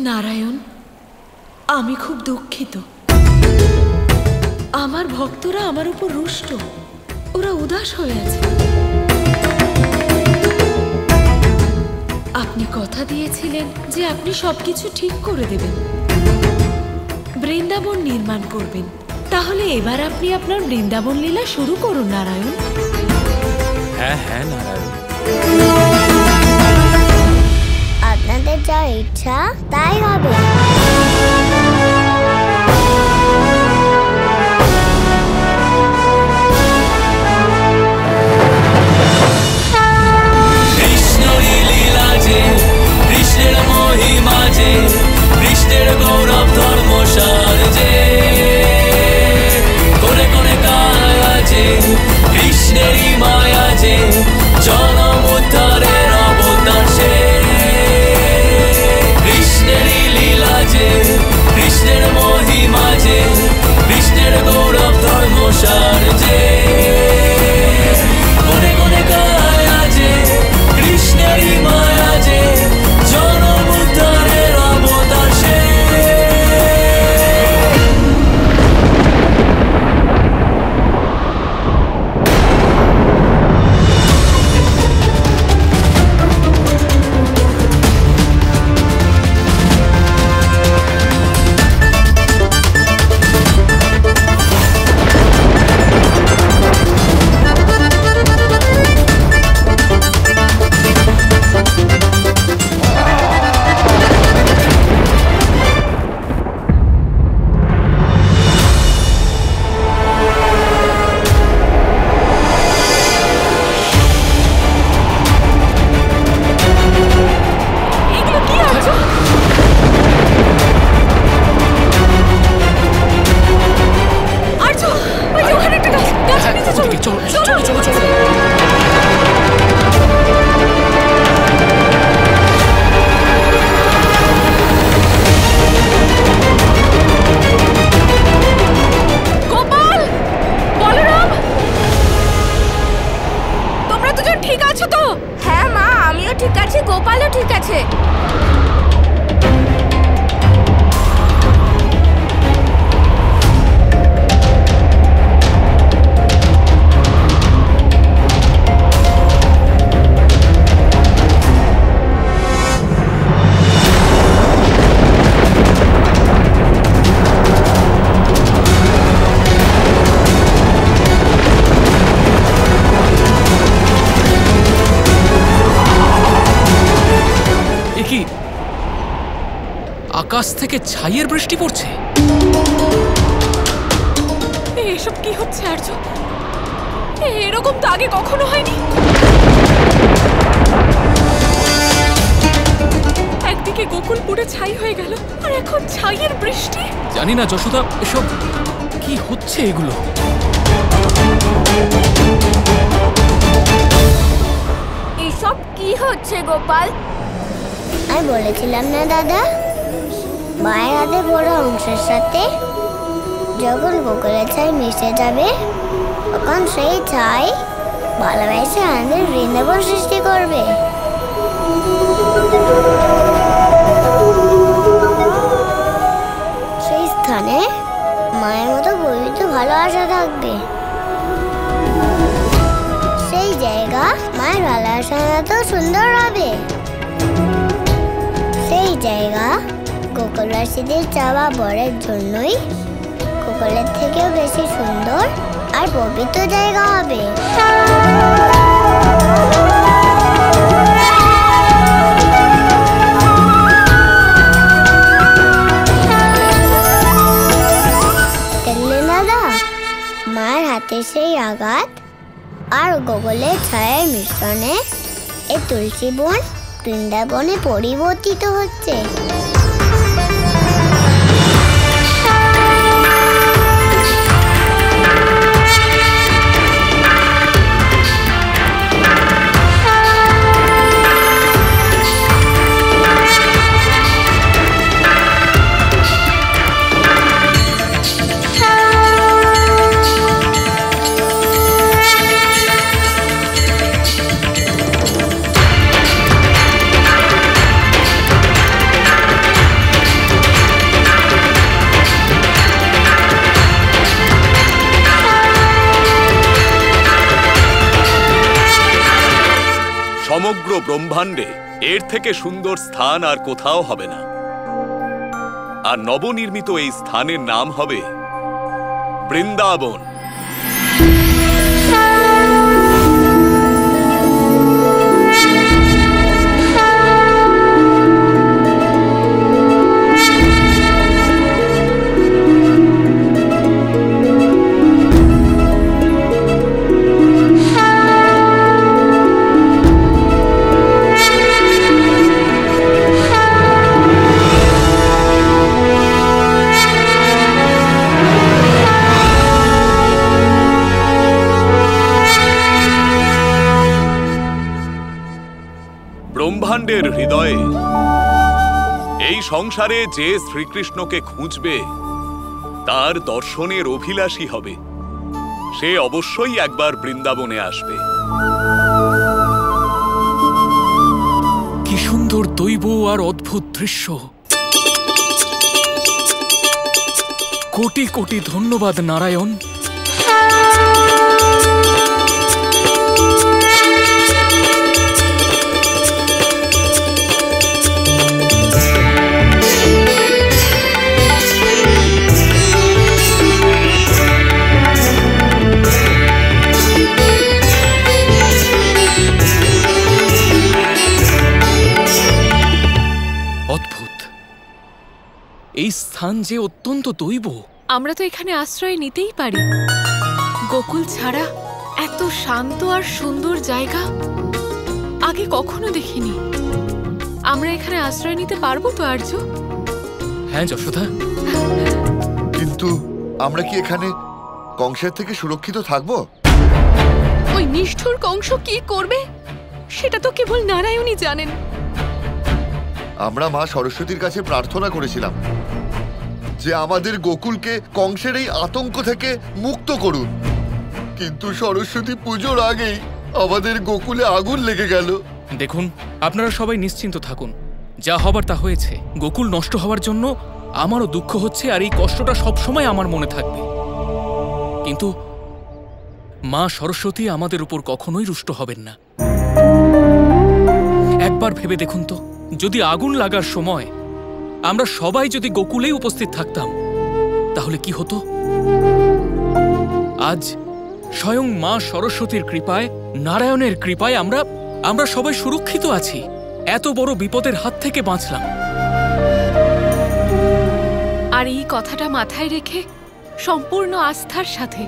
নারায়ণ, আমি খুব দুঃখিত। আমার ভক্তরা আমার উপর রুষ্ট, ওরা উদাস হয়ে আছে। আপনি কথা দিয়েছিলেন যে আপনি সবকিছু ঠিক করে দেবেন, বৃন্দাবন নির্মাণ করবেন। তাহলে এবার আপনি আপনার বৃন্দাবন লীলা শুরু করুন নারায়ণ। হ্যাঁ হ্যাঁ নারায়ণ, আপনাদের যা ইচ্ছা তাই হবে। কৃষ্ণের মহিমা যে, কৃষ্ণের গৌরব ধর্ম সার যে, কোনে কোনে কায়া যে, কৃষ্ণেরই মায়া যে, জনম উদ্ধারের অবতার সে। কৃষ্ণেরই লীলা যে, কৃষ্ণের মহিমা যে, কৃষ্ণের গৌরব ধর্ম সার যে, কোনে কোনে কায়া যে, কৃষ্ণেরই মায়া যে, জনম উদ্ধারের অবতার সে। আকাশ থেকে ছাইয়ের বৃষ্টি পড়ছে। এসব কি হচ্ছে আর্য? এরকম তো আগে কখনো হয়নি। একদিকে গোকুল পুরো ছাই হয়ে গেল, আর এখন ছাইয়ের বৃষ্টি। জানি না যশোদা, এসব কি হচ্ছে এগুলো? এসব কি হচ্ছে গোপাল? আমি বলেছিলাম না দাদা, মায়ের হাতে বড় অংশের সাথে যখন গোকুলের ছাই মিশে যাবে, তখন সেই ছাই ভালোবেসে আমাদের বৃন্দাবন সৃষ্টি করবে। সেই স্থানে মায়ের মতো পবিত্র ভালোবাসা থাকবে। সেই জায়গা মায়ের ভালোবাসা মতো সুন্দর হবে। সেই জায়গা গোকুলবাসীদের চাওয়া বরের জন্যই গোকুলের থেকেও বেশি সুন্দর আর পবিত্র জায়গা হবে। দেখলেন দাদা, মায়ের হাতে সেই আঘাত আর গোকুলের ছায়ের মিশ্রণে এই তুলসী বন বৃন্দাবনে পরিবর্তিত হচ্ছে। ব্রহ্মাণ্ডে এর থেকে সুন্দর স্থান আর কোথাও হবে না। আর নবনির্মিত এই স্থানের নাম হবে বৃন্দাবন। ব্রহ্মাণ্ডের হৃদয়ে এই সংসারে যে শ্রীকৃষ্ণকে খুঁজবে তার দর্শনের অভিলাষী হবে, সে অবশ্যই একবার বৃন্দাবনে আসবে। কি সুন্দর দৈব আর অদ্ভুত দৃশ্য। কোটি কোটি ধন্যবাদ নারায়ণ। এই স্থান যে অত্যন্ত দৈব। আমরা তো এখানে আশ্রয় নিতেই পারি। গোকুল ছাড়া এত শান্ত আর সুন্দর জায়গা আগে কখনো দেখিনি। আমরা এখানে আশ্রয় নিতে পারবো তো আর্য? হ্যাঁ যশোদা। কিন্তু আমরা কি এখানে কংসের থেকে সুরক্ষিত থাকবো? ওই নিষ্ঠুর কংস কি করবে সেটা তো কেবল নারায়ণই জানেন। আমরা মা সরস্বতীর কাছে প্রার্থনা করেছিলাম যে আমাদের গোকুলকে কংসের এই আতঙ্ক থেকে মুক্ত করুন, কিন্তু সরস্বতী পুজোর আগেই আমাদের গোকুলে আগুন লেগে গেল। দেখুন, আপনারা সবাই নিশ্চিন্ত থাকুন, যা হবার তা হয়েছে। গোকুল নষ্ট হওয়ার জন্য আমারও দুঃখ হচ্ছে, আর এই কষ্টটা সবসময় আমার মনে থাকবে। কিন্তু মা সরস্বতী আমাদের উপর কখনোই রুষ্ট হবেন না। একবার ভেবে দেখুন তো, যদি আগুন লাগার সময় আমরা সবাই যদি গোকুলেই উপস্থিত থাকতাম তাহলে কি হতো? আজ স্বয়ং মা সরস্বতীর কৃপায়, নারায়ণের কৃপায় আমরা সবাই সুরক্ষিত আছি। এত বড় বিপদের হাত থেকে বাঁচলাম। আর এই কথাটা মাথায় রেখে সম্পূর্ণ আস্থার সাথে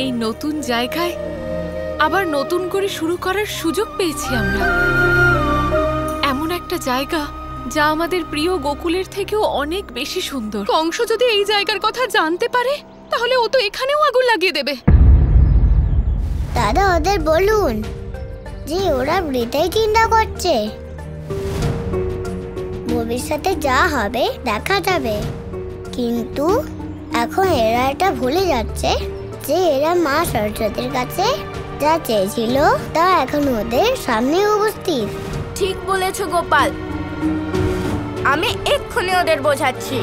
এই নতুন জায়গায় আবার নতুন করে শুরু করার সুযোগ পেয়েছি আমরা। এমন একটা জায়গা যা আমাদের প্রিয় গোকুলের থেকেও অনেক বেশি সুন্দর। কংস যদি এই জায়গার কথা জানতে পারে তাহলে ও তো এখানেও আগুন লাগিয়ে দেবে। দাদা ওদের বলুন যে ওরা বৃথাই চিন্তা করছে, ভবিষ্যতে যা হবে দেখা যাবে। কিন্তু এখন এরা এটা ভুলে যাচ্ছে যে এরা মা সরস্বতীর কাছে যা চেয়েছিল তা এখন ওদের সামনে উপস্থিত। ঠিক বলেছ গোপাল, আমি এক্ষুনি ওদের বোঝাচ্ছি।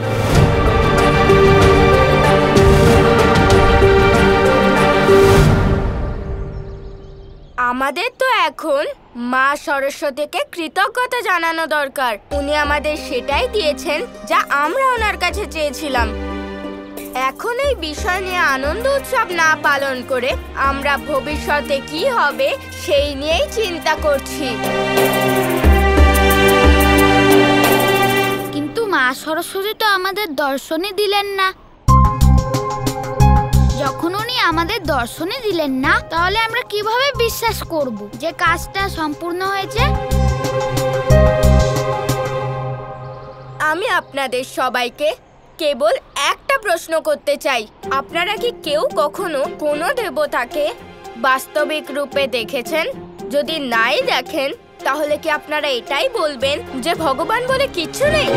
আমাদের তো এখন মা সরস্বতীকে কৃতজ্ঞতা জানানো দরকার। উনি আমাদের সেটাই দিয়েছেন যা আমরা ওনার কাছে চেয়েছিলাম। এখন এই বিষয় নিয়ে আনন্দ উৎসব না পালন করে আমরা ভবিষ্যতে কি হবে সেই নিয়েই চিন্তা করছি। কিন্তু মা সরস্বতী তো আমাদের দর্শনই দিলেন না। যখন উনি আমাদের দর্শনই দিলেন না, তাহলে আমরা কিভাবে বিশ্বাস করব যে কাজটা সম্পূর্ণ হয়েছে? আমি আপনাদের সবাইকে কেবল একটা প্রশ্ন করতে চাই। আপনারা কি কেউ কখনো কোনো দেবতাকে বাস্তবিক রূপে দেখেছেন? যদি নাই দেখেন তাহলে কি আপনারা এটাই বলবেন যে ভগবান বলে কিচ্ছু নেই?